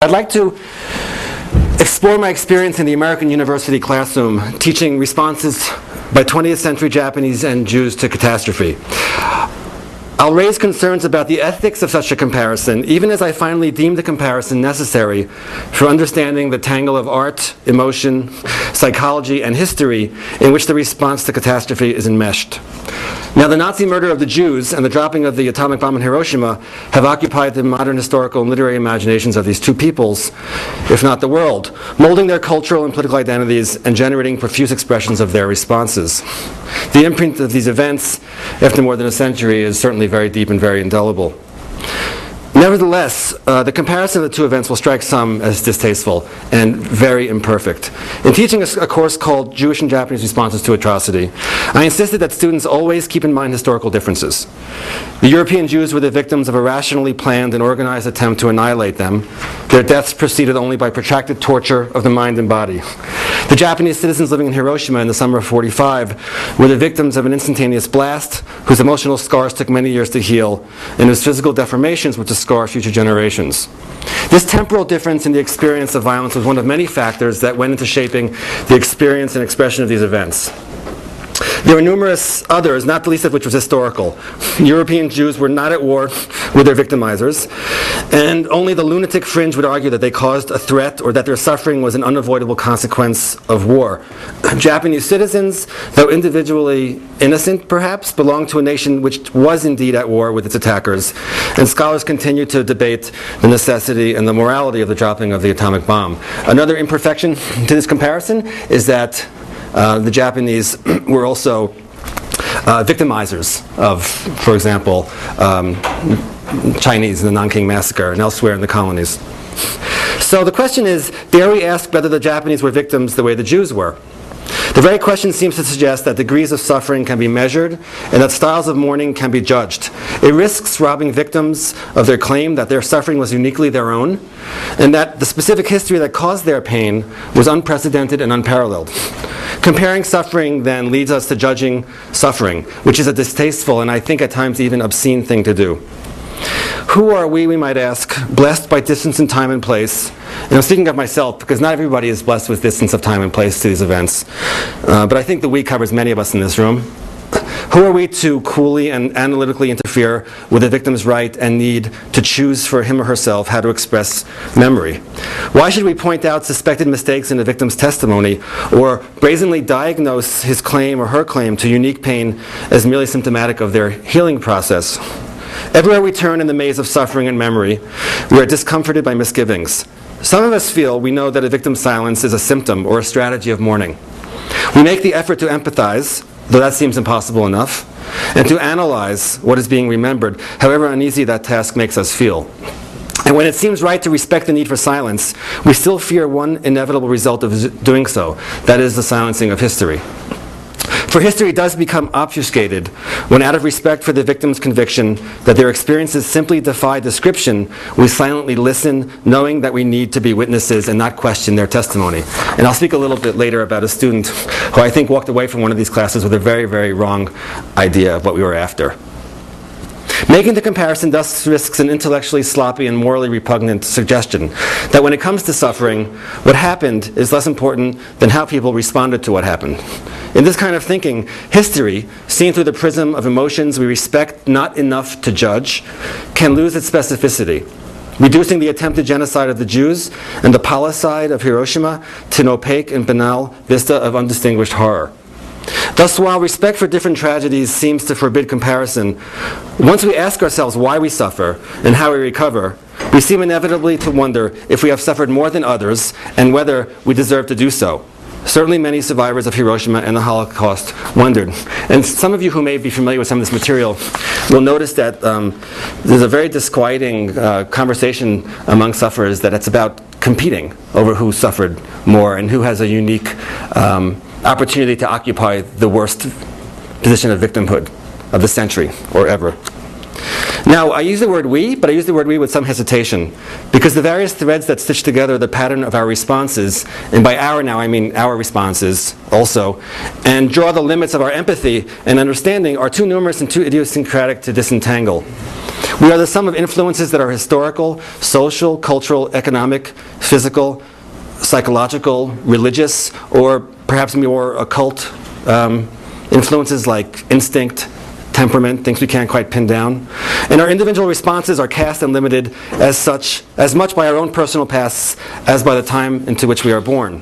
I'd like to explore my experience in the American university classroom teaching responses by 20th century Japanese and Jews to catastrophe. I'll raise concerns about the ethics of such a comparison, even as I finally deem the comparison necessary for understanding the tangle of art, emotion, psychology, and history in which the response to catastrophe is enmeshed. Now, the Nazi murder of the Jews and the dropping of the atomic bomb in Hiroshima have occupied the modern historical and literary imaginations of these two peoples, if not the world, molding their cultural and political identities and generating profuse expressions of their responses. The imprint of these events, after more than a century, is certainly very deep and very indelible. Nevertheless, the comparison of the two events will strike some as distasteful and very imperfect. In teaching a course called Jewish and Japanese Responses to Atrocity, I insisted that students always keep in mind historical differences. The European Jews were the victims of a rationally planned and organized attempt to annihilate them. Their deaths preceded only by protracted torture of the mind and body. The Japanese citizens living in Hiroshima in the summer of '45 were the victims of an instantaneous blast whose emotional scars took many years to heal and whose physical deformations would scar future generations. This temporal difference in the experience of violence was one of many factors that went into shaping the experience and expression of these events. There were numerous others, not the least of which was historical. European Jews were not at war with their victimizers, and only the lunatic fringe would argue that they caused a threat or that their suffering was an unavoidable consequence of war. Japanese citizens, though individually innocent perhaps, belonged to a nation which was indeed at war with its attackers, and scholars continue to debate the necessity and the morality of the dropping of the atomic bomb. Another imperfection to this comparison is that the Japanese were also victimizers of, for example, Chinese in the Nanking Massacre and elsewhere in the colonies. So the question is, dare we ask whether the Japanese were victims the way the Jews were? The very question seems to suggest that degrees of suffering can be measured and that styles of mourning can be judged. It risks robbing victims of their claim that their suffering was uniquely their own and that the specific history that caused their pain was unprecedented and unparalleled. Comparing suffering then leads us to judging suffering, which is a distasteful and I think at times even obscene thing to do. Who are we might ask, blessed by distance and time and place? And I'm speaking of myself because not everybody is blessed with distance of time and place to these events. But I think the we covers many of us in this room. Who are we to coolly and analytically interfere with a victim's right and need to choose for him or herself how to express memory? Why should we point out suspected mistakes in a victim's testimony or brazenly diagnose his claim or her claim to unique pain as merely symptomatic of their healing process? Everywhere we turn in the maze of suffering and memory, we are discomforted by misgivings. Some of us feel we know that a victim's silence is a symptom or a strategy of mourning. We make the effort to empathize, though that seems impossible enough, and to analyze what is being remembered, however uneasy that task makes us feel. And when it seems right to respect the need for silence, we still fear one inevitable result of doing so, that is the silencing of history. For history does become obfuscated when, out of respect for the victim's conviction that their experiences simply defy description, we silently listen, knowing that we need to be witnesses and not question their testimony. And I'll speak a little bit later about a student who I think walked away from one of these classes with a very, very wrong idea of what we were after. Making the comparison thus risks an intellectually sloppy and morally repugnant suggestion that when it comes to suffering, what happened is less important than how people responded to what happened. In this kind of thinking, history, seen through the prism of emotions we respect not enough to judge, can lose its specificity, reducing the attempted genocide of the Jews and the policide of Hiroshima to an opaque and banal vista of undistinguished horror. Thus, while respect for different tragedies seems to forbid comparison, once we ask ourselves why we suffer and how we recover, we seem inevitably to wonder if we have suffered more than others and whether we deserve to do so. Certainly many survivors of Hiroshima and the Holocaust wondered. And some of you who may be familiar with some of this material will notice that there's a very disquieting conversation among sufferers that it's about competing over who suffered more and who has a unique opportunity to occupy the worst position of victimhood of the century or ever. Now, I use the word we, but I use the word we with some hesitation, because the various threads that stitch together the pattern of our responses, and by our now I mean our responses also, and draw the limits of our empathy and understanding are too numerous and too idiosyncratic to disentangle. We are the sum of influences that are historical, social, cultural, economic, physical, psychological, religious, or perhaps more occult influences like instinct, temperament, things we can't quite pin down. And our individual responses are cast and limited as much by our own personal pasts as by the time into which we are born.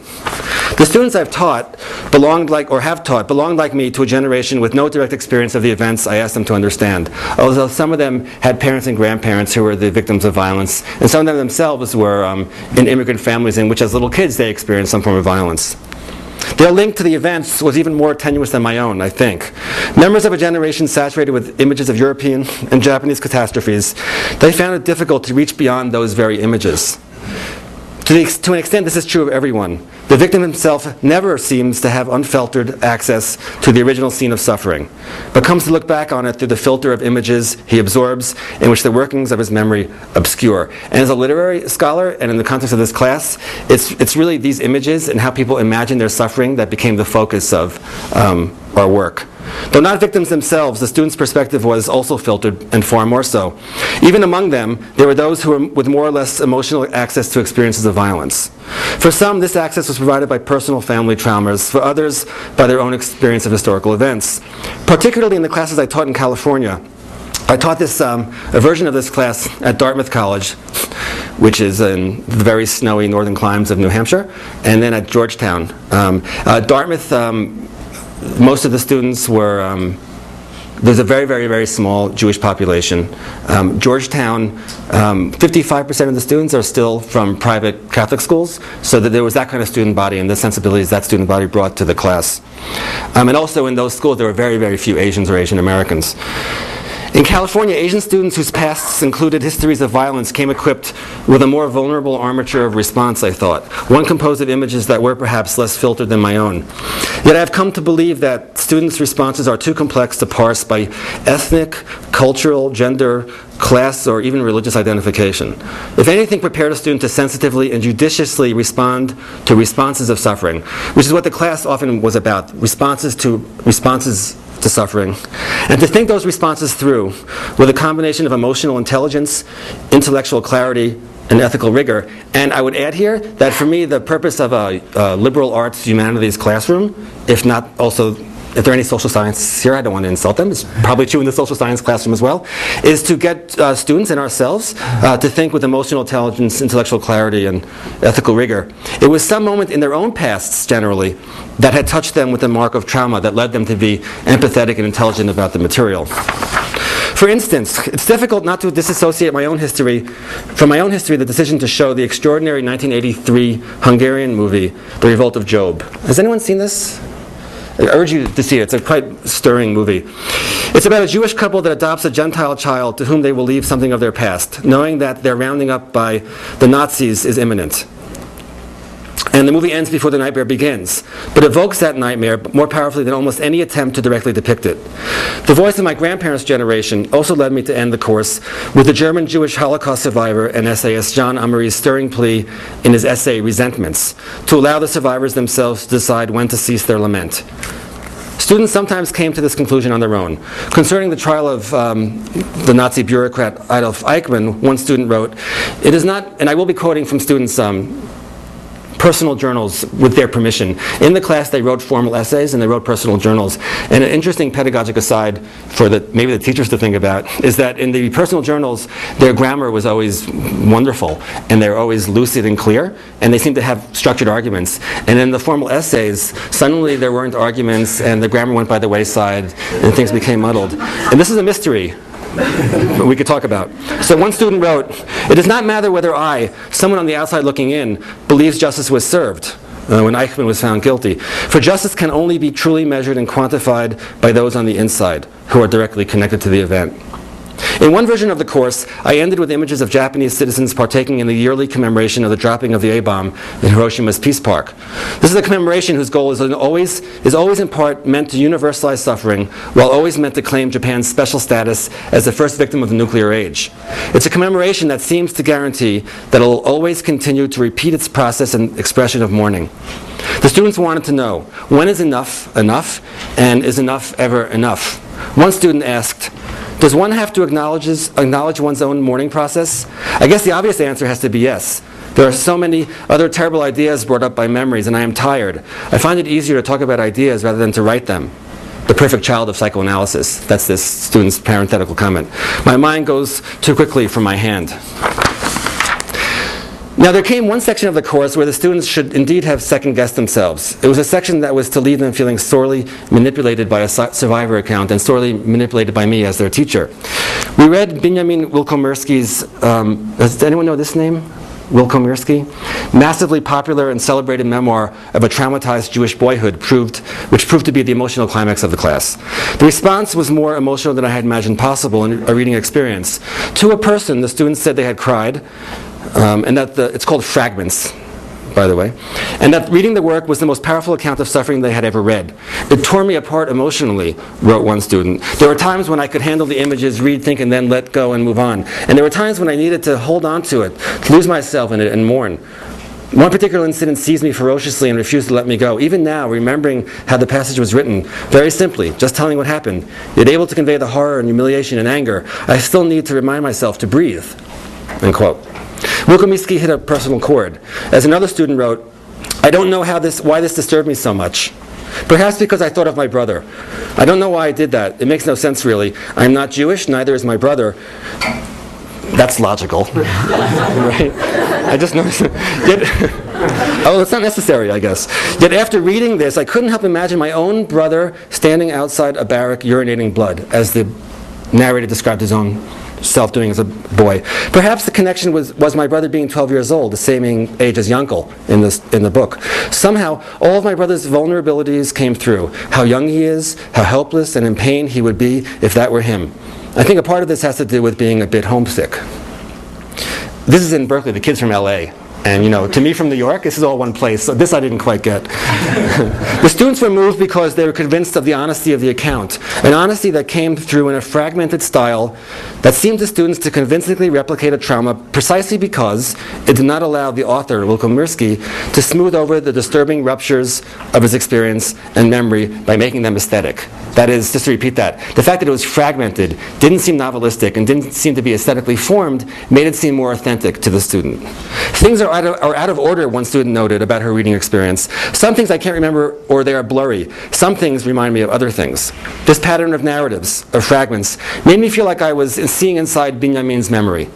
The students I've taught belonged like me to a generation with no direct experience of the events I asked them to understand, although some of them had parents and grandparents who were the victims of violence, and some of them themselves were in immigrant families in which as little kids they experienced some form of violence. Their link to the events was even more tenuous than my own, I think. Members of a generation saturated with images of European and Japanese catastrophes, they found it difficult to reach beyond those very images. To an extent, this is true of everyone. The victim himself never seems to have unfiltered access to the original scene of suffering, but comes to look back on it through the filter of images he absorbs in which the workings of his memory obscure. And as a literary scholar, and in the context of this class, it's really these images and how people imagine their suffering that became the focus of our work. Though not victims themselves, the students' perspective was also filtered, and far more so. Even among them, there were those who were with more or less emotional access to experiences of violence. For some, this access was provided by personal family traumas. For others, by their own experience of historical events. Particularly in the classes I taught in California, I taught a version of this class at Dartmouth College, which is in the very snowy northern climes of New Hampshire, and then at Georgetown. Dartmouth, most of the students were, there's a very, very, very small Jewish population. Georgetown, 55% of the students are still from private Catholic schools, so that there was that kind of student body and the sensibilities that student body brought to the class. And also in those schools there were very, very few Asians or Asian Americans. In California, Asian students whose pasts included histories of violence came equipped with a more vulnerable armature of response, I thought, one composed of images that were perhaps less filtered than my own. Yet I have come to believe that students' responses are too complex to parse by ethnic, cultural, gender, class, or even religious identification. If anything, prepared a student to sensitively and judiciously respond to responses of suffering, which is what the class often was about, responses to suffering, and to think those responses through with a combination of emotional intelligence, intellectual clarity, and ethical rigor. And I would add here that for me the purpose of a liberal arts humanities classroom, if not also, if there are any social science here, I don't want to insult them, it's probably true in the social science classroom as well, is to get students and ourselves to think with emotional intelligence, intellectual clarity, and ethical rigor. It was some moment in their own pasts, generally, that had touched them with the mark of trauma that led them to be empathetic and intelligent about the material. For instance, it's difficult not to disassociate my own history from my own history the decision to show the extraordinary 1983 Hungarian movie, The Revolt of Job. Has anyone seen this? I urge you to see it. It's a quite stirring movie. It's about a Jewish couple that adopts a Gentile child to whom they will leave something of their past, knowing that their rounding up by the Nazis is imminent. And the movie ends before the nightmare begins, but evokes that nightmare more powerfully than almost any attempt to directly depict it. The voice of my grandparents' generation also led me to end the course with the German Jewish Holocaust survivor and essayist John Amory's stirring plea in his essay Resentments, to allow the survivors themselves to decide when to cease their lament. Students sometimes came to this conclusion on their own. Concerning the trial of the Nazi bureaucrat Adolf Eichmann, one student wrote, "It is not," and I will be quoting from students' personal journals with their permission. In the class they wrote formal essays and they wrote personal journals. And an interesting pedagogic aside for maybe the teachers to think about is that in the personal journals their grammar was always wonderful and they're always lucid and clear and they seemed to have structured arguments. And in the formal essays suddenly there weren't arguments and the grammar went by the wayside and things became muddled. And this is a mystery we could talk about. So one student wrote, "It does not matter whether I, someone on the outside looking in, believes justice was served when Eichmann was found guilty. For justice can only be truly measured and quantified by those on the inside who are directly connected to the event. In one version of the course, I ended with images of Japanese citizens partaking in the yearly commemoration of the dropping of the A-bomb in Hiroshima's Peace Park. This is a commemoration whose goal is always in part meant to universalize suffering, while always meant to claim Japan's special status as the first victim of the nuclear age. It's a commemoration that seems to guarantee that it will always continue to repeat its process and expression of mourning. The students wanted to know, when is enough enough, and is enough ever enough? One student asked, does one have to acknowledge one's own mourning process? I guess the obvious answer has to be yes. There are so many other terrible ideas brought up by memories, and I am tired. I find it easier to talk about ideas rather than to write them. The perfect child of psychoanalysis. That's this student's parenthetical comment. My mind goes too quickly from my hand. Now, there came one section of the course where the students should indeed have second-guessed themselves. It was a section that was to leave them feeling sorely manipulated by a survivor account and sorely manipulated by me as their teacher. We read Benjamin Wilkomirski's, does anyone know this name? Wilkomirski? Massively popular and celebrated memoir of a traumatized Jewish boyhood, which proved to be the emotional climax of the class. The response was more emotional than I had imagined possible in a reading experience. To a person, the students said they had cried, and that it's called Fragments, by the way, and that reading the work was the most powerful account of suffering they had ever read. It tore me apart emotionally, wrote one student. There were times when I could handle the images, read, think, and then let go and move on. And there were times when I needed to hold on to it, to lose myself in it and mourn. One particular incident seized me ferociously and refused to let me go. Even now, remembering how the passage was written, very simply, just telling what happened, yet able to convey the horror and humiliation and anger, I still need to remind myself to breathe. End quote. Wilkomirski hit a personal chord. As another student wrote, I don't know why this disturbed me so much. Perhaps because I thought of my brother. I don't know why I did that. It makes no sense, really. I'm not Jewish, neither is my brother. That's logical. Right? I just noticed. It's not necessary, I guess. Yet after reading this, I couldn't help imagine my own brother standing outside a barrack urinating blood, as the narrator described his own self doing as a boy. Perhaps the connection was my brother being 12 years old, the same age as Yankel in the book. Somehow, all of my brother's vulnerabilities came through. How young he is, how helpless and in pain he would be if that were him. I think a part of this has to do with being a bit homesick. This is in Berkeley, the kids from LA. And, to me from New York, this is all one place, so this I didn't quite get. The students were moved because they were convinced of the honesty of the account, an honesty that came through in a fragmented style that seemed to students to convincingly replicate a trauma precisely because it did not allow the author, Wilkomirski, to smooth over the disturbing ruptures of his experience and memory by making them aesthetic. That is, just to repeat that, the fact that it was fragmented, didn't seem novelistic, and didn't seem to be aesthetically formed, made it seem more authentic to the student. Things are out of order, one student noted about her reading experience. Some things I can't remember, or they are blurry. Some things remind me of other things. This pattern of narratives, of fragments, made me feel like I was seeing inside Benjamin's memory.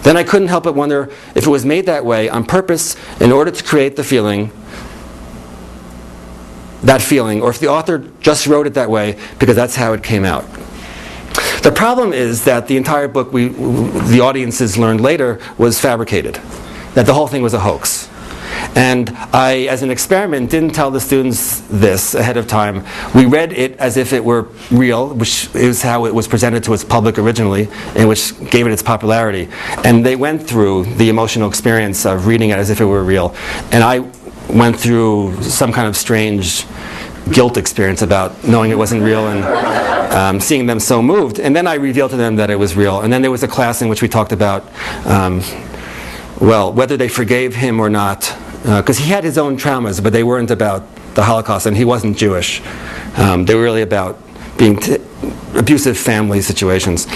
Then I couldn't help but wonder if it was made that way on purpose in order to create that feeling, or if the author just wrote it that way because that's how it came out. The problem is that the entire book, the audiences learned later, was fabricated, that the whole thing was a hoax. And I, as an experiment, didn't tell the students this ahead of time. We read it as if it were real, which is how it was presented to its public originally, and which gave it its popularity. And they went through the emotional experience of reading it as if it were real. And I went through some kind of strange guilt experience about knowing it wasn't real and seeing them so moved. And then I revealed to them that it was real. And then there was a class in which we talked about whether they forgave him or not, because he had his own traumas, but they weren't about the Holocaust, and he wasn't Jewish. They were really about being abusive family situations.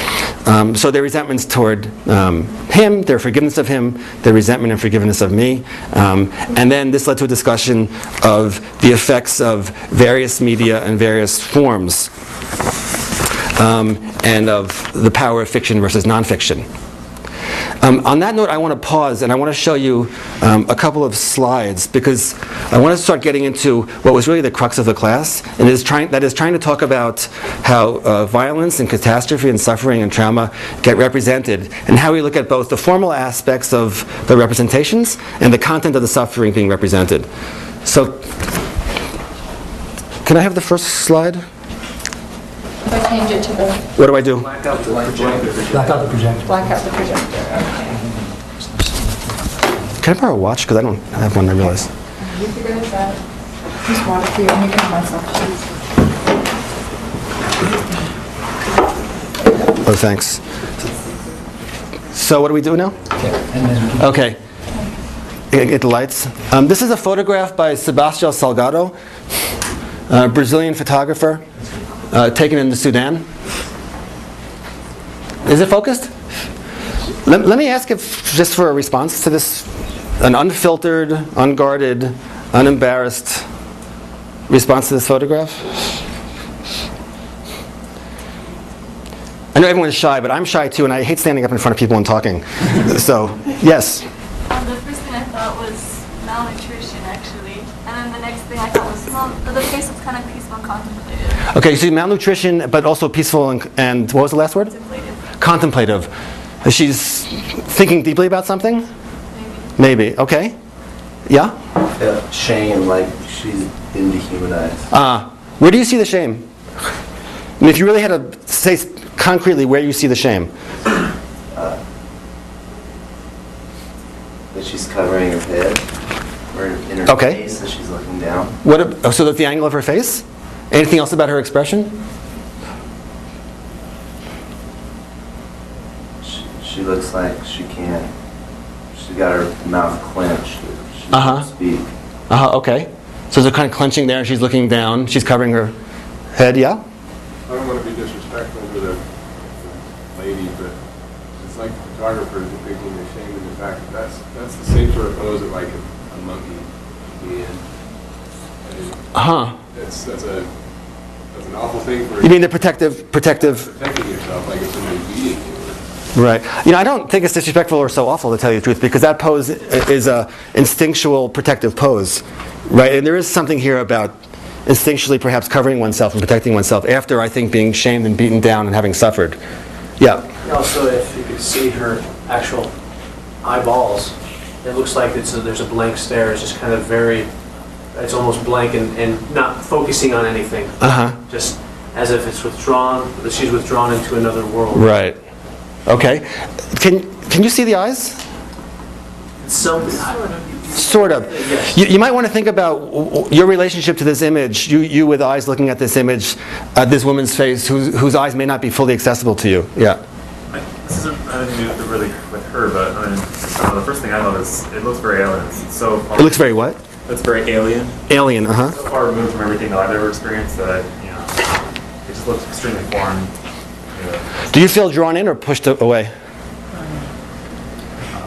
So their resentments toward him, their forgiveness of him, their resentment and forgiveness of me. And then this led to a discussion of the effects of various media and various forms, and of the power of fiction versus nonfiction. On that note, I want to pause and I want to show you a couple of slides, because I want to start getting into what was really the crux of the class, and that is trying to talk about how violence and catastrophe and suffering and trauma get represented, and how we look at both the formal aspects of the representations and the content of the suffering being represented. So, can I have the first slide? If I change it to the What do I do? Black out the projector. Black out the projector. black out the projector. Okay. Can I borrow a watch? Because I don't have one, I realize. You can go with that. Just water for you, and you can have myself. Oh, thanks. So what do we do now? And then Okay. Get the lights. This is a photograph by Sebastião Salgado, a Brazilian photographer, taken in the Sudan. Is it focused? Let me ask if, just for a response to this, an unfiltered, unguarded, unembarrassed response to this photograph. I know everyone's shy, but I'm shy too, and I hate standing up in front of people and talking. So, yes? The first thing I thought was malnutrition, actually. And then the next thing I thought was, well, the face was kind of peaceful and contemplative. Okay, so malnutrition, but also peaceful, and what was the last word? Contemplative. Contemplative. She's thinking deeply about something? Maybe. Okay. Yeah? Shame, like she's been dehumanized. Where do you see the shame? And if you really had to say concretely where you see the shame. That she's covering her head, or in her face, that she's looking down. So that's the angle of her face? Anything else about her expression? She looks like she can't. She's got her mouth clenched. She can't speak. Okay. So there's a kind of clenching there, and she's looking down. She's covering her head, yeah? I don't want to be disrespectful to the lady, but it's like the photographer is depicting the shame in the fact that that's the same sort of pose that like a monkey would be in. That's an awful thing for You mean the protective... protecting yourself, like if somebody's beating you. Right. I don't think it's disrespectful or so awful, to tell you the truth, because that pose is a instinctual protective pose, right? And there is something here about instinctually perhaps covering oneself and protecting oneself after, I think, being shamed and beaten down and having suffered. Yeah. Also, if you could see her actual eyeballs, it looks like there's a blank stare. It's just kind of it's almost blank and not focusing on anything. Just as if it's withdrawn, that she's withdrawn into another world. Right. Okay. Can you see the eyes? Sort of. Yes. You might want to think about your relationship to this image, you with eyes looking at this image, this woman's face, whose eyes may not be fully accessible to you. Yeah. This isn't anything to do really with her, but I mean, the first thing I thought is it looks very alien. It's so far, It looks very what? It's very alien. Alien, So far removed from everything that I've ever experienced that it just looks extremely foreign. Do you feel drawn in or pushed away?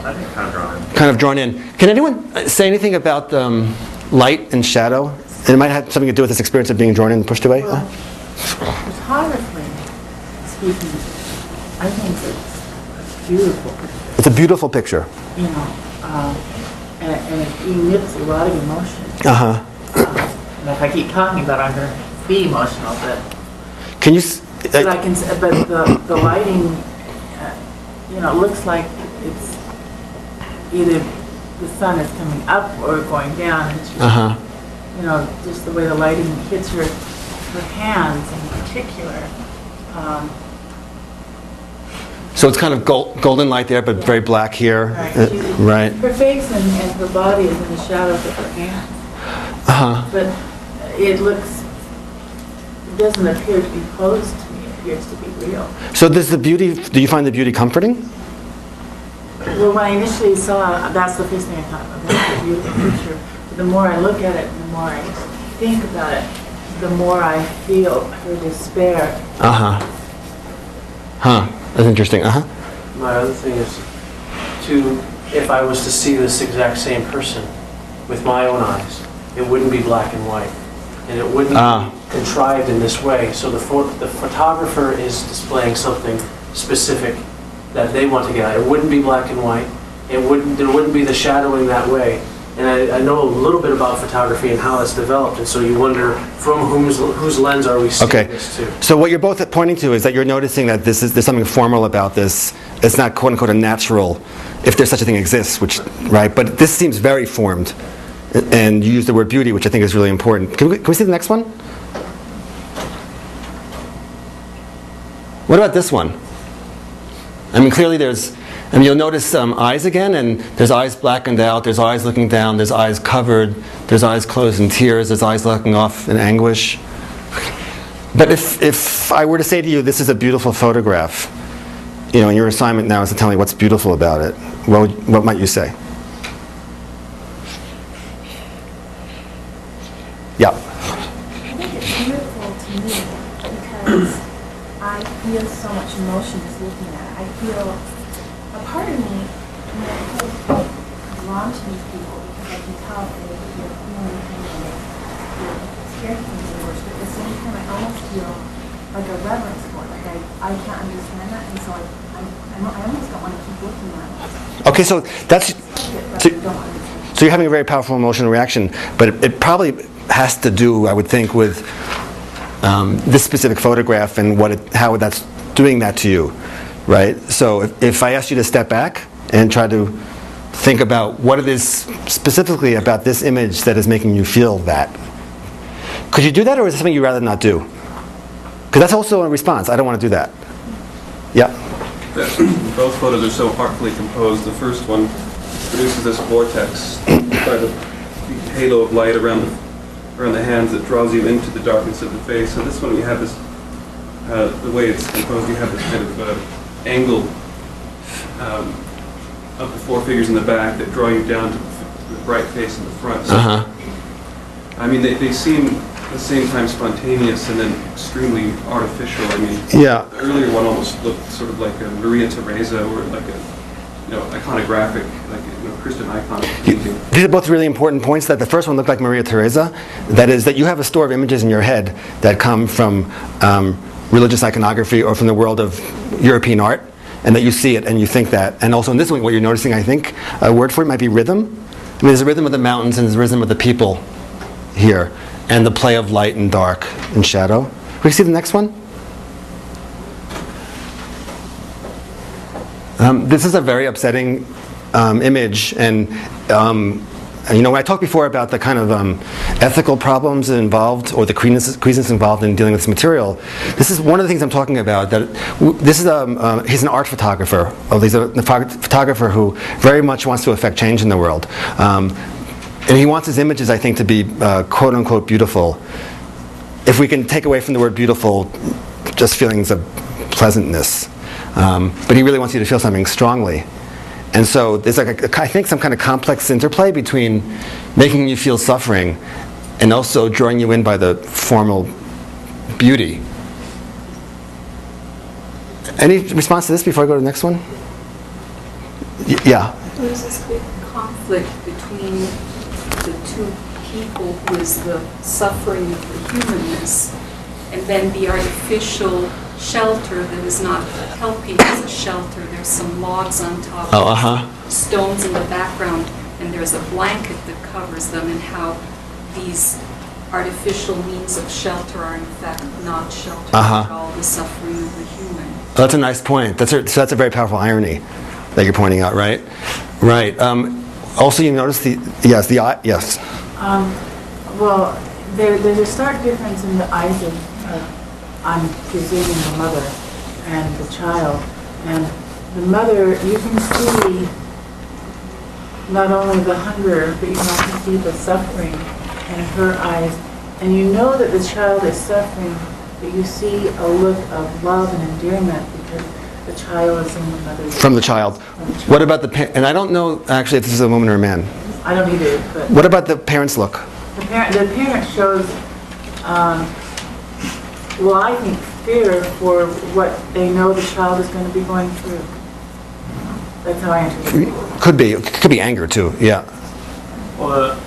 I think kind of drawn in. Kind of drawn in. Can anyone say anything about light and shadow? And it might have something to do with this experience of being drawn in and pushed away? Well, photographically speaking, I think it's beautiful. It's a beautiful picture. And it emits a lot of emotion. And if I keep talking about it, I'm going to be emotional, but Can you... but I can. But the lighting, it looks like it's either the sun is coming up or going down. It's just, just the way the lighting hits her hands in particular. So it's kind of golden light there, but very black here. Right. Her face and her body is in the shadows of her hands. But it doesn't appear to be posed to me. It appears to be real. So do you find the beauty comforting? Well, when I initially saw, that's the first thing I thought about. That's a beautiful picture. But the more I look at it, the more I think about it, the more I feel her despair. That's interesting. My other thing is if I was to see this exact same person with my own eyes, it wouldn't be black and white. And it wouldn't be contrived in this way. So the photographer is displaying something specific that they want to get at. It wouldn't be black and white. There wouldn't be the shadowing that way. And I know a little bit about photography and how it's developed, and so you wonder from whose lens are we seeing this to? So what you're both pointing to is that you're noticing that there's something formal about this. It's not quote unquote a natural, if there's such a thing exists, right? But this seems very formed, and you use the word beauty, which I think is really important. Can we see the next one? What about this one? I mean, clearly you'll notice eyes again, and there's eyes blackened out, there's eyes looking down, there's eyes covered, there's eyes closed in tears, there's eyes looking off in anguish. But if I were to say to you, this is a beautiful photograph, and your assignment now is to tell me what's beautiful about it, what might you say? Yeah. I think it's beautiful to me because I feel so much emotion just looking at it. I feel a part of me, I feel drawn to these people because I can tell that they're feeling things and they're experiencing the worship. But at the same time, I almost feel like a reverence for it. Like I can't understand that, and so I almost don't want to keep looking at it. Okay, so that's... But I don't understand. So you're having a very powerful emotional reaction, but it probably has to do, I would think, with this specific photograph and how that's doing that to you, right? So if I asked you to step back and try to think about what it is specifically about this image that is making you feel that, could you do that, or is it something you'd rather not do? Because that's also a response. I don't want to do that. Yeah? Both photos are so artfully composed. The first one produces this vortex by the halo of light around the hands that draws you into the darkness of the face. And this one, you have this, the way it's composed, you have this kind of angle of the four figures in the back that draw you down to the bright face in the front. So, I mean, they seem at the same time spontaneous and then extremely artificial. I mean, Yeah. the earlier one almost looked sort of like a Maria Theresa or like a iconographic, like Christian icon painting. These are both really important points. That the first one looked like Maria Theresa. That is, that you have a store of images in your head that come from religious iconography or from the world of European art, and that you see it and you think that. And also in this one, what you're noticing, I think, a word for it might be rhythm. I mean, there's a rhythm of the mountains and there's a rhythm of the people here, and the play of light and dark and shadow. Can we see the next one? This is a very upsetting image, and when I talked before about the kind of ethical problems involved, or the credence involved in dealing with this material, this is one of the things I'm talking about. That this is he's an art photographer. He's a photographer who very much wants to affect change in the world, and he wants his images, I think, to be quote unquote beautiful. If we can take away from the word beautiful just feelings of pleasantness. But he really wants you to feel something strongly. And so there's I think some kind of complex interplay between making you feel suffering and also drawing you in by the formal beauty. Any response to this before I go to the next one? Yeah. There's this big conflict between the two people, who is the suffering of the humanness, and then the artificial shelter that is not helping as a shelter. There's some logs on top, stones in the background, and there's a blanket that covers them, and how these artificial means of shelter are in fact not shelter at all, the suffering of the human. That's a nice point. That's a very powerful irony that you're pointing out, right? Right. Also, you notice yes. Well, there's a stark difference in the eyes of I'm presuming the mother and the child. And the mother, you can see not only the hunger, but you can also see the suffering in her eyes. And you know that the child is suffering, but you see a look of love and endearment because the child is in the mother's From the child. What about and I don't know actually if this is a woman or a man. I don't either. But what about the parent's look? The parent shows, well, I think fear for what they know the child is going to be going through. That's how I interpret it. Could be anger too. Yeah. Well,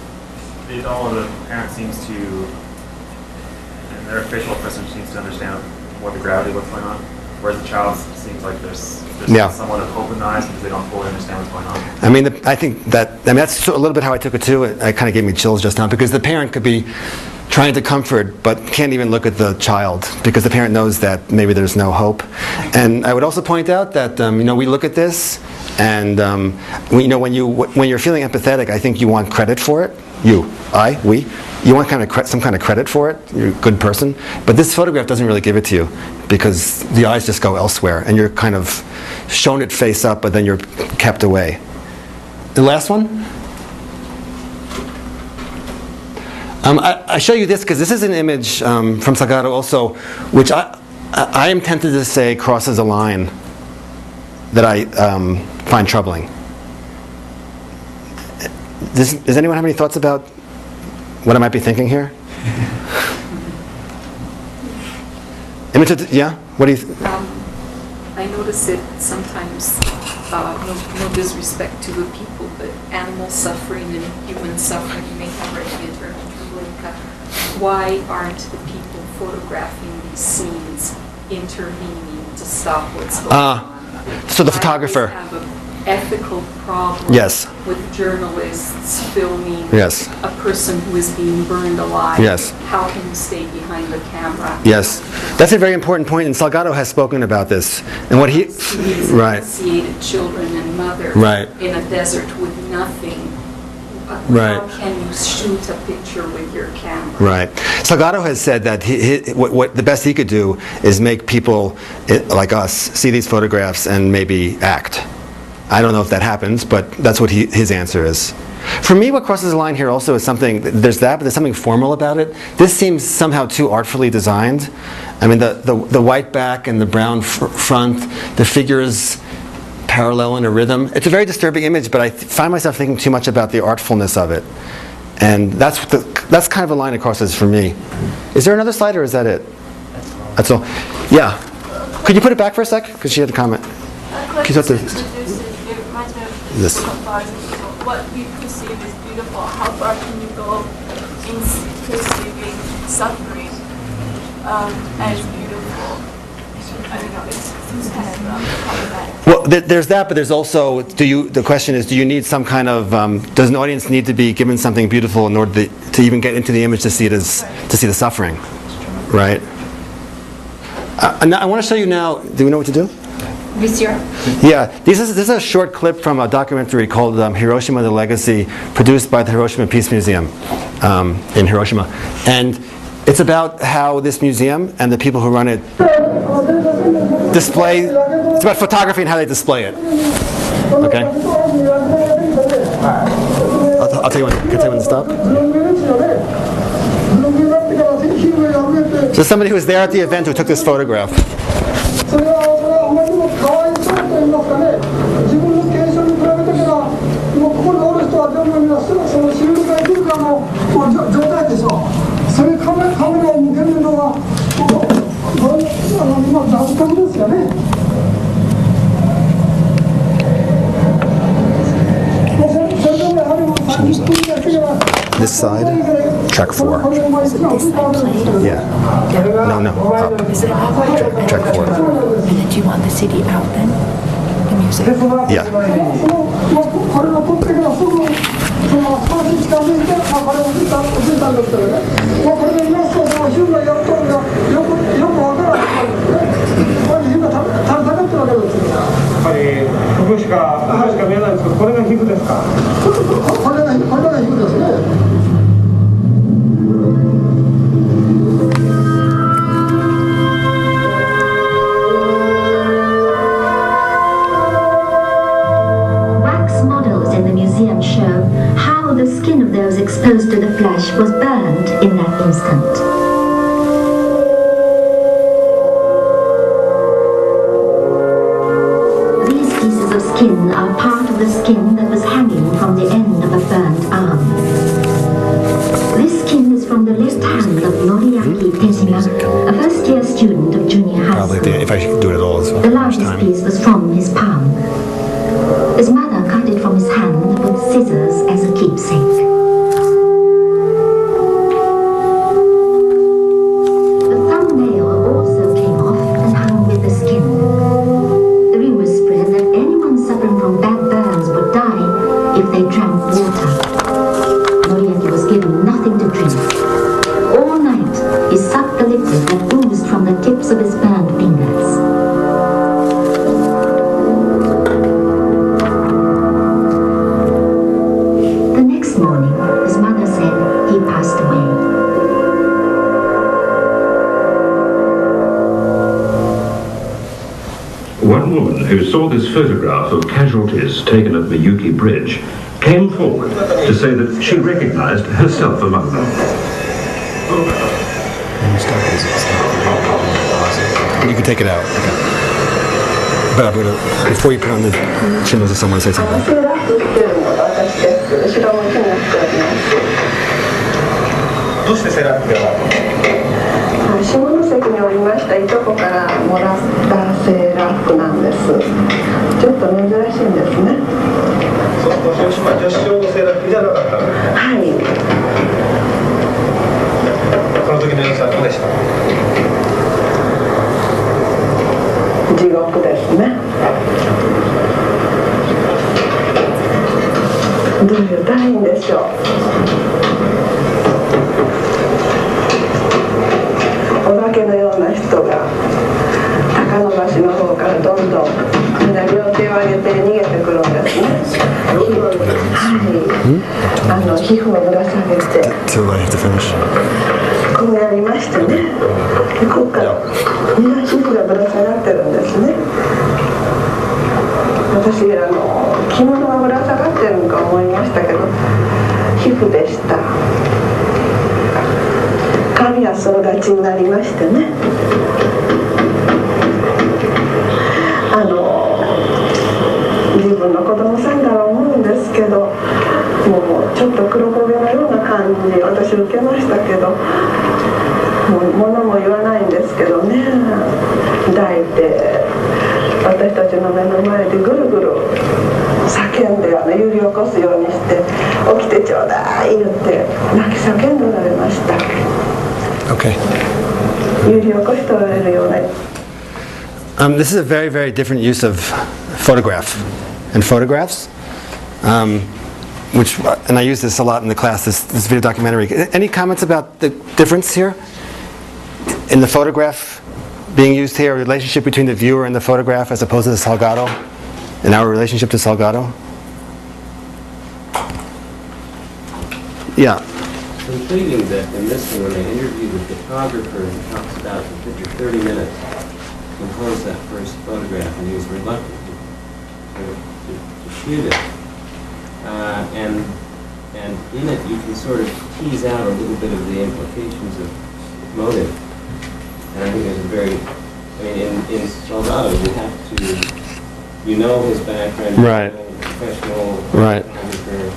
the doll of the parent seems to, and their facial expression seems to understand more the gravity of what's going on, whereas the child seems like there's somewhat of hope in the eyes because they don't fully understand what's going on. I mean, I think that's a little bit how I took it too. It kind of gave me chills just now because the parent could be trying to comfort, but can't even look at the child because the parent knows that maybe there's no hope. And I would also point out that we look at this, and when you're feeling empathetic, I think you want credit for it. You want some kind of credit for it. You're a good person, but this photograph doesn't really give it to you because the eyes just go elsewhere, and you're kind of shown it face up, but then you're kept away. The last one. I show you this because this is an image from Salgado also, which I am tempted to say crosses a line that I find troubling. Does anyone have any thoughts about what I might be thinking here? Yeah? What do you I notice it sometimes, no disrespect to the people, but animal suffering and human suffering may have already entered. Why aren't the people photographing these scenes intervening to stop what's going on? So the photographer. I have an ethical problem with journalists filming a person who is being burned alive. How can you stay behind the camera? That's a very important point, and Salgado has spoken about this. And what emaciated children and mother in a desert with nothing. How can you shoot a picture with your camera? Salgado has said that what the best he could do is make people like us see these photographs and maybe act. I don't know if that happens, but that's what his answer is. For me, what crosses the line here also is something, but there's something formal about it. This seems somehow too artfully designed. I mean, the white back and the brown front, the figures parallel in a rhythm. It's a very disturbing image, but I find myself thinking too much about the artfulness of it. And that's kind of a line it crosses for me. Is there another slide, or is that it? That's all. Yeah. Could you put it back for a sec? Because she had a comment. This. What we perceive as beautiful, how far can you go in perceiving suffering as beautiful? I don't know, it seems kind of problematic. Well, there's that, but there's also, the question is, do you need some kind of, does an audience need to be given something beautiful in order to even get into the image to see it as, to see the suffering, right? I want to show you now, do we know what to do? Yeah, this is a short clip from a documentary called Hiroshima: The Legacy, produced by the Hiroshima Peace Museum in Hiroshima. And it's about how this museum and the people who run it display, it's about photography and how they display it. Okay? I'll tell you when to stop. So somebody who was there at the event who took this photograph. This side, track 4. Yeah. No. Track 4. And then do you want the CD out then? The music? Yeah. Exposed to the flash was burned in that instant. These pieces of skin are part of the skin that was hanging from the end of a burned arm. This skin is from the left hand of Noriaki Tejima, a first-year student of junior high school. Probably if I should do it at all as well. The largest piece was from his palm. His mother cut it from his hand with scissors as a keepsake. If they drank water. Noriaki was given nothing to drink. All that oozed from the tips of his burned fingers. The next morning, his mother said he passed away. One woman who saw this photograph of casualties taken at Miyuki Bridge came forward to say that she recognized herself among them. You can take it out. Okay. But I'm gonna, before you put on the chin, does someone say something? どうしてセーラー服では下関におりましたいとこからもらったセーラー服なんです。ちょっと珍しいんですね。広島女子用のセーラー服じゃなかったの？はい。その時の様子はどうでした？地獄ですね。どう言ったらいいんでしょう。お化けのような人が高野橋の方からどんどんみんな両手を上げて逃げてくるんですね。はい、皮膚をぶら下げてこうやりましてね。でここからみんな皮膚がぶら下がってるんですね。私着物がぶら下がってるのか思いましたけど皮膚でした。髪は総立ちになりましてね。自分の子供さんから思うんですけどもうちょっと黒焦げのような感じ私受けましたけどもう物も言わないんですけどね抱いて私たちの目の前でぐるぐる叫んで揺り起こすようにして起きてちょうだい言って泣き叫んでおられました。Okay. This is a very, very different use of photograph and photographs, and I use this a lot in the class, this video documentary. Any comments about the difference here in the photograph being used here, a relationship between the viewer and the photograph as opposed to the Salgado, and our relationship to Salgado? Yeah. Completing that in this one, when they interview the photographer, he talks about it took 30 minutes to compose that first photograph, and he was reluctant to shoot it. And in it, you can sort of tease out a little bit of the implications of motive. And I think there's a very, in Salgado, you have to, his background, right. Professional right. photographer.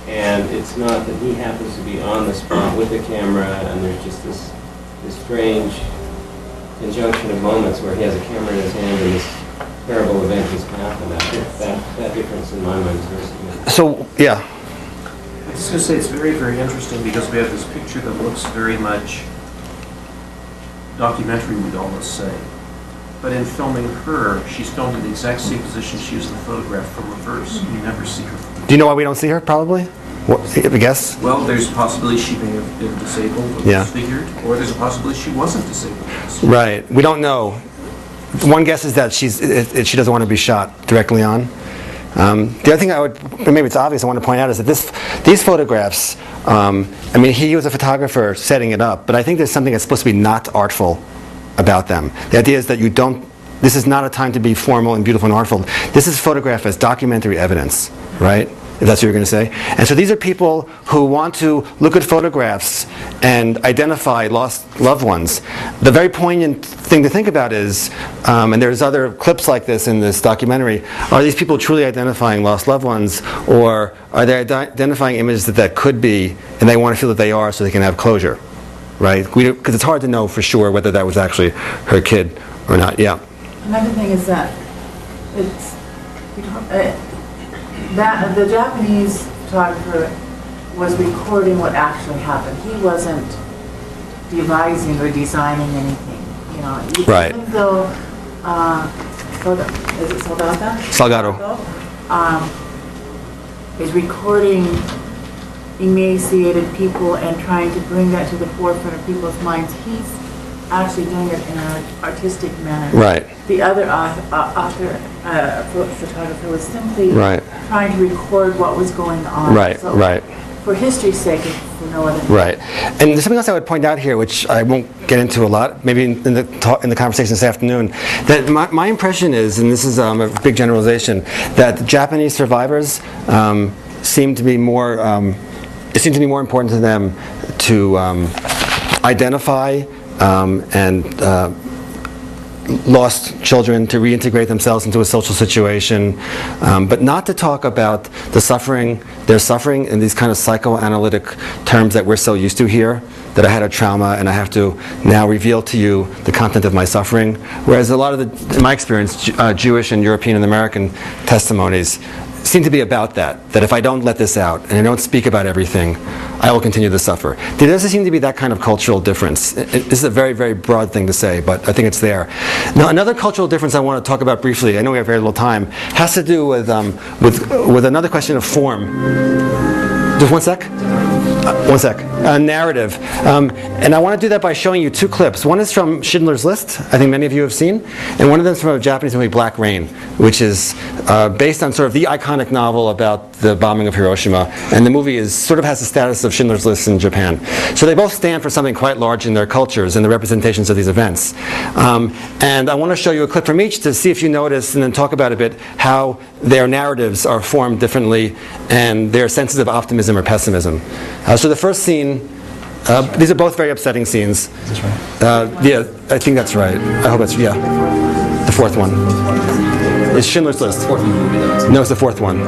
And it's not that he happens to be on the spot with the camera and there's just this strange conjunction of moments where he has a camera in his hand and this terrible event has happened. That difference in my mind is very significant. So, yeah. I was going to say it's very, very interesting because we have this picture that looks very much documentary, we'd almost say. But in filming her, she's filmed in the exact same position she was in the photograph from reverse. You never see her. Do you know why we don't see her, probably? What, I guess? Well, there's a possibility she may have been disabled or disfigured, or there's a possibility she wasn't disabled. Right. We don't know. One guess is that she doesn't want to be shot directly on. The other thing maybe it's obvious I want to point out is that these photographs, he was a photographer setting it up, but I think there's something that's supposed to be not artful about them. The idea is that this is not a time to be formal and beautiful and artful. This is photographed as documentary evidence, right? If that's what you're going to say. And so these are people who want to look at photographs and identify lost loved ones. The very poignant thing to think about is, and there's other clips like this in this documentary, are these people truly identifying lost loved ones, or are they identifying images that could be, and they want to feel that they are so they can have closure, right? Because it's hard to know for sure whether that was actually her kid or not. Yeah. Another thing is that the Japanese photographer was recording what actually happened. He wasn't devising or designing anything, Right. Even though, is it Salgado? Salgado. Is recording emaciated people and trying to bring that to the forefront of people's minds. He's actually doing it in an artistic manner. Right. The other photographer was simply Right. trying to record what was going on. Right, So right. For history's sake, if for no other. Right. And there's something else I would point out here, which I won't get into a lot, maybe in the conversation this afternoon, that my impression is, and this is a big generalization, that the Japanese survivors seem to be more, it seems to be more important to them to identify and lost children, to reintegrate themselves into a social situation, but not to talk about their suffering in these kind of psychoanalytic terms that we're so used to here, that I had a trauma and I have to now reveal to you the content of my suffering. Whereas a lot of in my experience, Jewish and European and American testimonies seem to be about that if I don't let this out and I don't speak about everything, I will continue to suffer. There doesn't seem to be that kind of cultural difference. This is a very, very broad thing to say, but I think it's there. Now, another cultural difference I want to talk about briefly, I know we have very little time, has to do with another question of form. Just one sec. Narrative. And I want to do that by showing you two clips. One is from Schindler's List, I think many of you have seen, and one of them is from a Japanese movie, Black Rain, which is based on sort of the iconic novel about the bombing of Hiroshima. And the movie sort of has the status of Schindler's List in Japan. So they both stand for something quite large in their cultures and the representations of these events. And I want to show you a clip from each to see if you notice, and then talk about a bit how their narratives are formed differently and their senses of optimism or pessimism. So the first scene, these are both very upsetting scenes. Is this right? Yeah, I think that's right. I hope that's, yeah. The fourth one. It's Schindler's List. No, it's the fourth one.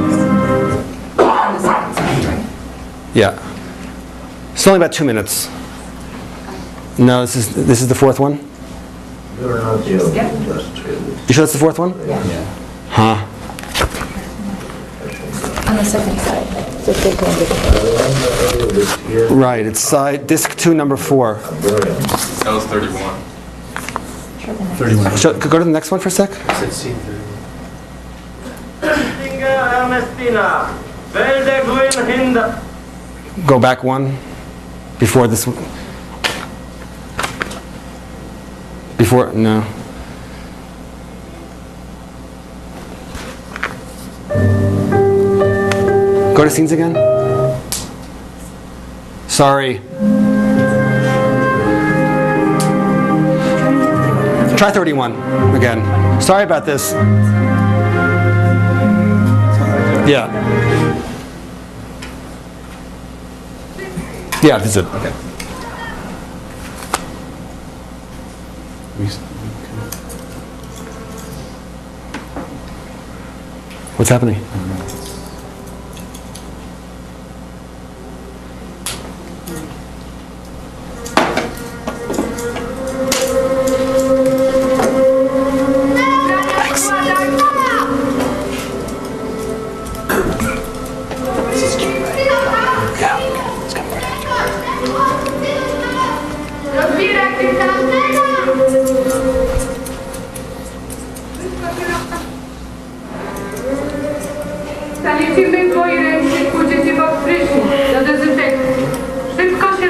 Yeah. It's only about 2 minutes. No, this is the fourth one? You sure that's the fourth one? Yeah. Huh. On the second side. Right, it's disc 2, number 4. That was 31. 31. So, go to the next one for a sec. I said scene 31. Go back one. Before this one. Before, no. Go to scenes again. Sorry. Try 31 again. Sorry about this. Yeah. Yeah, that's it. Okay. What's happening? Să lipsim din coire și cugeți-vă frișul de dezefect. Știți că și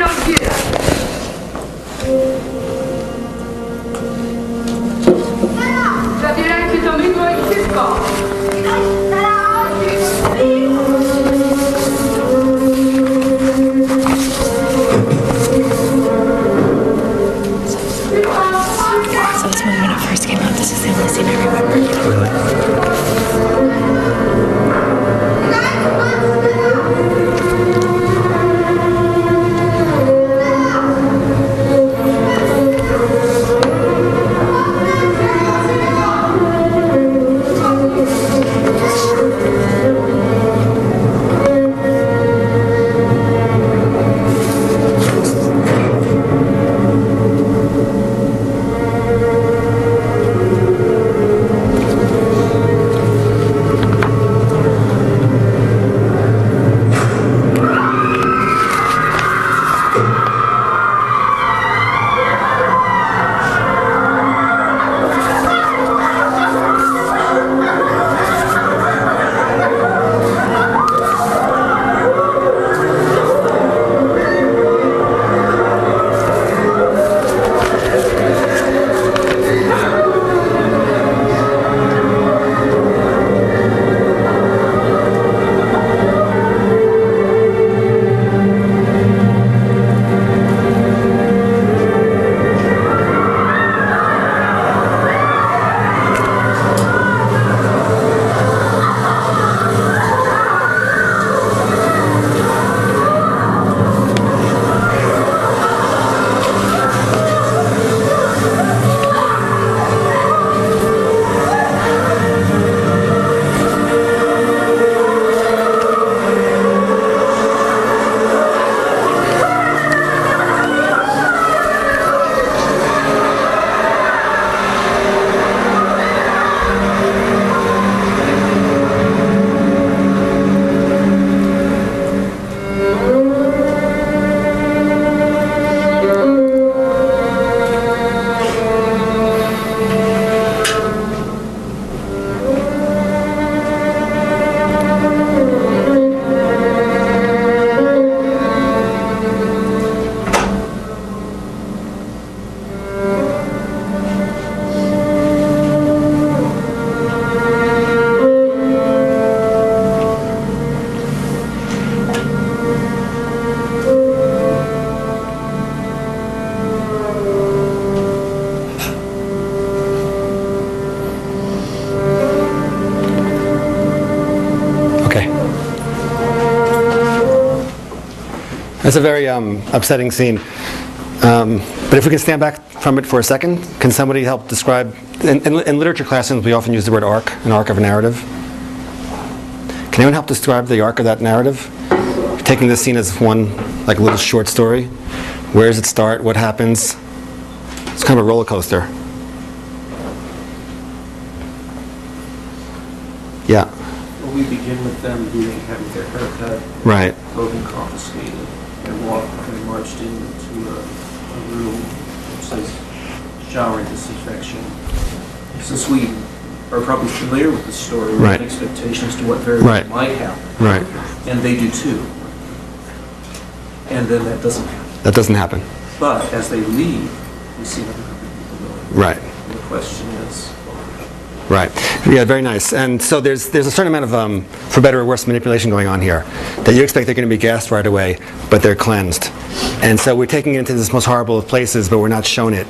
It's a very upsetting scene. But if we can stand back from it for a second, can somebody help describe, in literature classrooms we often use the word arc, an arc of a narrative. Can anyone help describe the arc of that narrative? Taking this scene as one, like a little short story. Where does it start? What happens? It's kind of a roller coaster. Yeah. Well, we begin with them having their hair cut, right, clothing confiscated, and marched into a room which says shower and disinfection. Since we are probably familiar with the story, we have expectations to what very well might happen. Right. And they do too. And then that doesn't happen. That doesn't happen. But as they leave, we see another group of people going. Right. And the question is, right. Yeah, very nice. And so there's a certain amount of, for better or worse, manipulation going on here. That you expect they're going to be gassed right away, but they're cleansed. And so we're taking it into this most horrible of places, but we're not shown it.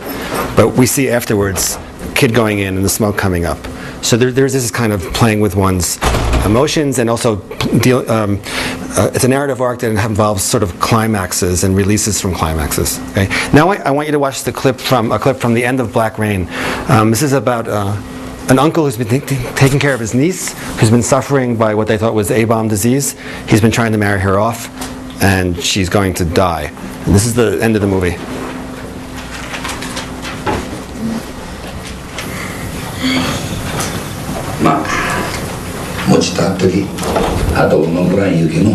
But we see afterwards, kid going in and the smoke coming up. So there's this kind of playing with one's emotions, and also it's a narrative arc that involves sort of climaxes and releases from climaxes. Okay. Now I want you to watch a clip from the end of Black Rain. This is about an uncle who's been taking care of his niece, who's been suffering by what they thought was A-bomb disease. He's been trying to marry her off, and she's going to die. And this is the end of the movie. まあ持ちたっときあと残らん言うけの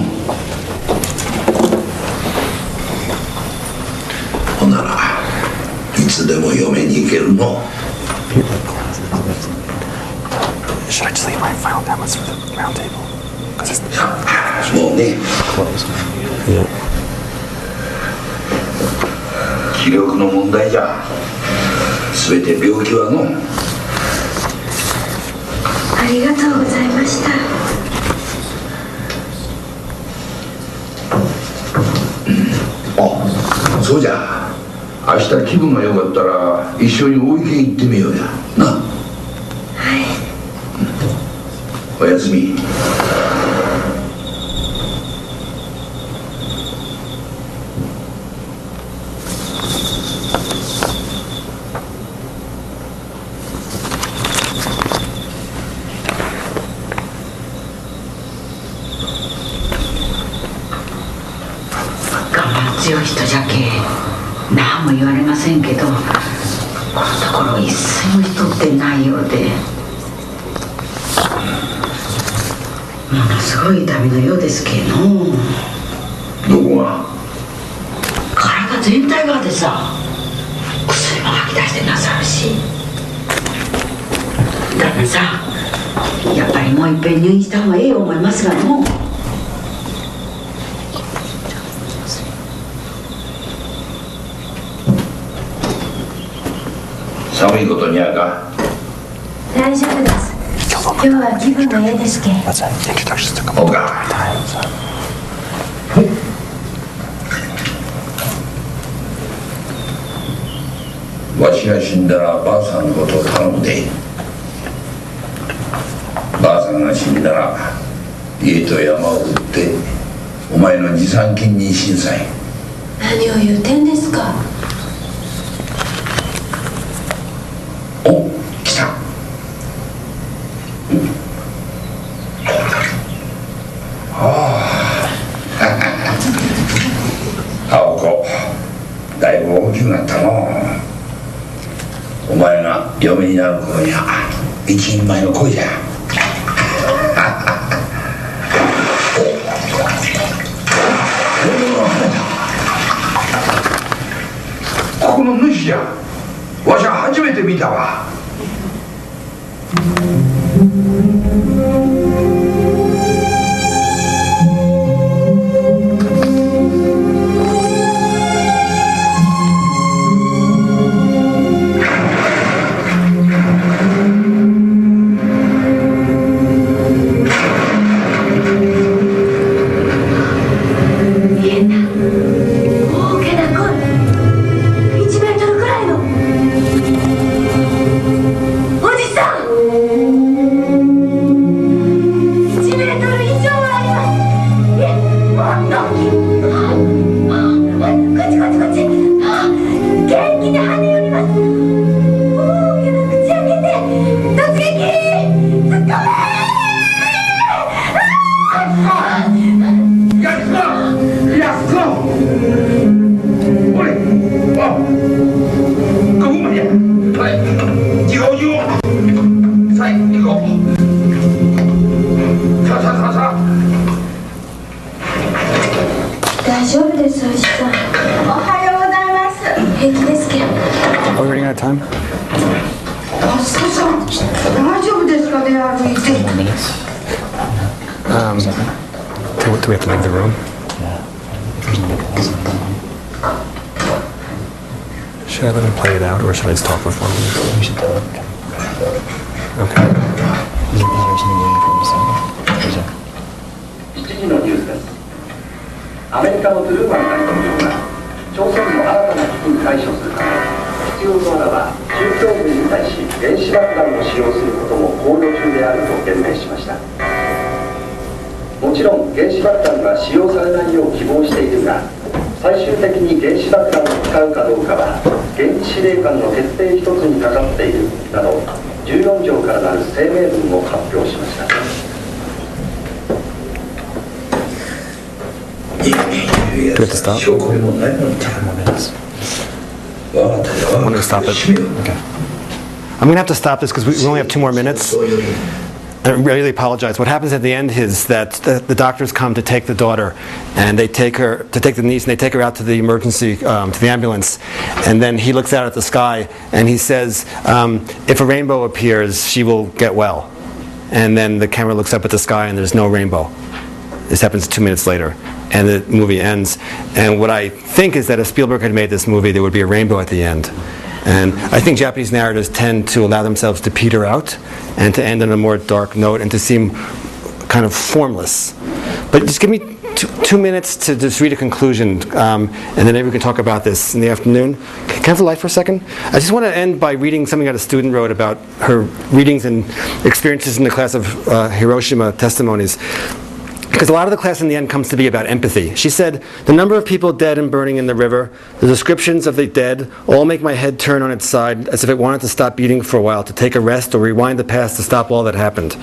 ほんならいつでも嫁に行けるの Should I just leave my final comments for the round table? Because it's もうね yeah. 気力の問題じゃ全て病気はの ありがとうございました。あ、そうじゃ。明日気分が良かったら一緒に大池行ってみようや。な。はい。おやすみ。強い人じゃけ何も言われませんけど、このところ一銭も人ってないようで、ものすごい痛みのようですけど。どこが？体全体がでさ、薬も吐き出してなさるし。だからさ、やっぱりもういっぺん入院した方がええ思いますがの。寒いことにゃか大丈夫です。今日は気分がいいですけん。ほうか。わしが死んだらばあさんのことを頼むで。ばあさんが死んだら家と山を売ってお前の持参金に審査員。何を言うてんですか。お、来た。ああ、青子、だいぶ大きくなったの。お前が嫁になる頃には一人前の恋じゃ。ここの主じゃ。わしは初めて見たわ。あ大丈夫ですおじさん。おはようございます。平気ですけど。Are we running out of time? あすこさん、大丈夫ですかね歩いて。Do we have to leave the room? Should I let him play it out, or should I just talk before him? We should talk. Okay. He's raising the game for himself. 7時のニュースです。アメリカのトゥルーマン大統領が朝鮮の新たな危機に対処するため必要とならば中共軍に対し原子爆弾を使用することも考慮中であると言明しました。もちろん原子爆弾は使用されないよう希望しているが最終的に原子爆弾を使うかどうかは現地司令官の決定一つにかかっているなど14条からなる声明文を発表しました。Do we have to stop? I'm going to stop it. Okay. I'm going to have to stop this because we only have 2 more minutes. I really apologize. What happens at the end is that the doctors come to take the daughter, and they take her to take the niece, and they take her out to the emergency to the ambulance. And then he looks out at the sky, and he says, "If a rainbow appears, she will get well." And then the camera looks up at the sky, and there's no rainbow. This happens 2 minutes later, and the movie ends. And what I think is that if Spielberg had made this movie, there would be a rainbow at the end. And I think Japanese narratives tend to allow themselves to peter out and to end on a more dark note and to seem kind of formless. But just give me 2 minutes to just read a conclusion, and then maybe we can talk about this in the afternoon. Can I have the light for a second? I just want to end by reading something that a student wrote about her readings and experiences in the class of Hiroshima testimonies. Because a lot of the class in the end comes to be about empathy. She said, "The number of people dead and burning in the river, the descriptions of the dead, all make my head turn on its side as if it wanted to stop beating for a while, to take a rest or rewind the past to stop all that happened.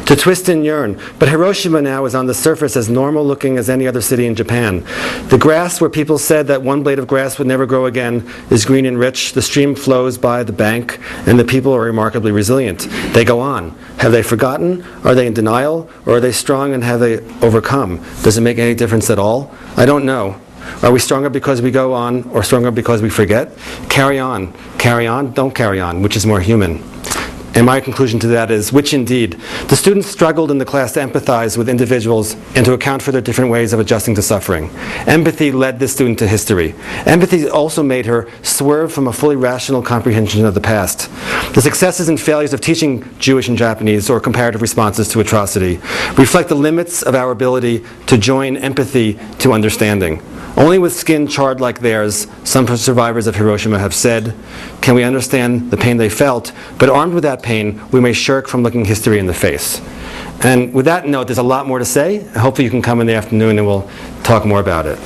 To twist and yearn. But Hiroshima now is on the surface as normal looking as any other city in Japan. The grass where people said that one blade of grass would never grow again is green and rich. The stream flows by the bank, and the people are remarkably resilient. They go on. Have they forgotten? Are they in denial? Or are they strong and have they overcome? Does it make any difference at all? I don't know. Are we stronger because we go on or stronger because we forget? Carry on. Carry on, don't carry on. Which is more human?" And my conclusion to that is, which indeed? The students struggled in the class to empathize with individuals and to account for their different ways of adjusting to suffering. Empathy led this student to history. Empathy also made her swerve from a fully rational comprehension of the past. The successes and failures of teaching Jewish and Japanese, or comparative responses to atrocity, reflect the limits of our ability to join empathy to understanding. Only with skin charred like theirs, some survivors of Hiroshima have said, can we understand the pain they felt, but armed with that pain, we may shirk from looking history in the face. And with that note, there's a lot more to say. Hopefully you can come in the afternoon and we'll talk more about it.